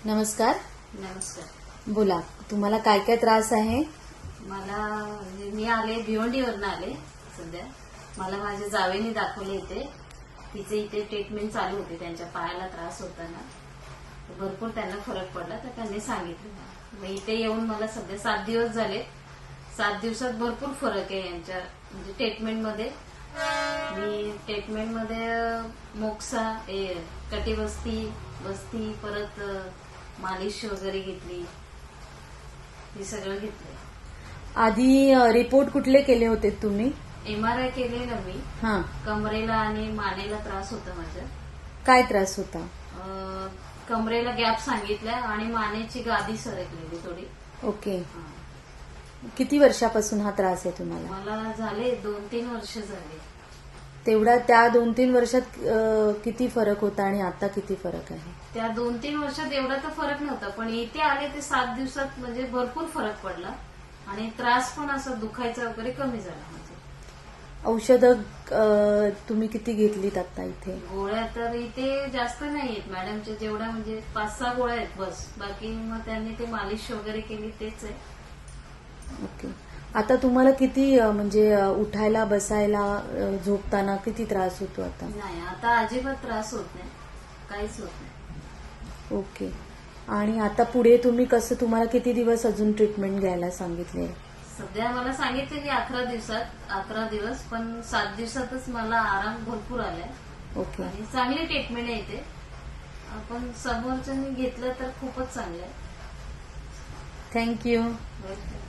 नमस्कार. नमस्कार. बोला, तुम्हाला काय काय त्रास आहे? मला मी आले भिवंडीवरनं आले. सध्या मला माझ्या जावेने दाखवले इथे. तिचे इथे ट्रीटमेंट चालू होती. त्यांच्या पायाला त्रास होता ना, भरपूर त्यांना फरक पडला तर त्यांनी सांगितलं. मग इथे येऊन मला सध्या 7 दिवस झाले. 7 दिवसात भरपूर फरक आहे यांच्या म्हणजे ट्रीटमेंटमध्ये. मी ट्रीटमेंटमध्ये मोक्सा कटिबस्ती बस्ती परत मालिश वगैरे घेतली. हे सगळं घेतलंय. आधी रिपोर्ट कुठले केले होते तुम्ही? MRI केले ना मी. हा. कमरेला आणि मानेला त्रास होता माझ्या. काय त्रास होता? कमरेला गॅप सांगितला आणि मानेची गादी सरकलेली थोडी. ओके. हा. किती वर्षापासून हा त्रास आहे तुम्हाला? मला झाले 2-3 वर्ष झाले. तेवढा त्या 2-3 वर्षात किती फरक होता आणि आता किती फरक आहे? त्या 2-3 वर्षात एवढा तर फरक नव्हता, पण इथे आले ते 7 दिवसात म्हणजे भरपूर फरक पडला आणि त्रास पण असा दुखायचा वगैरे कमी झाला. म्हणजे औषधं तुम्ही किती घेतलीत आता इथे? गोळ्या तर इथे जास्त नाही आहेत मॅडमच्या, जेवढ्या म्हणजे 5-6 गोळ्या आहेत बस. बाकी मग त्यांनी ते मालिश वगैरे केली तेच आहे. ओके. आता तुम्हाला किती म्हणजे उठायला बसायला झोपताना किती त्रास होतो आता? नाही, आता अजिबात त्रास होत नाही, काहीच होत नाही. ओके. आणि आता पुढे तुम्ही कसं, तुम्हाला किती दिवस अजून ट्रीटमेंट घ्यायला सांगितले? सध्या मला सांगितलं की 11 दिवस, पण 7 दिवसातच मला आराम भरपूर आलाय. ओके. आणि चांगली ट्रीटमेंट आहे इथे. आपण समोरच्यांनी घेतलं तर खूपच चांगलं आहे. थँक्यू. वेलकम.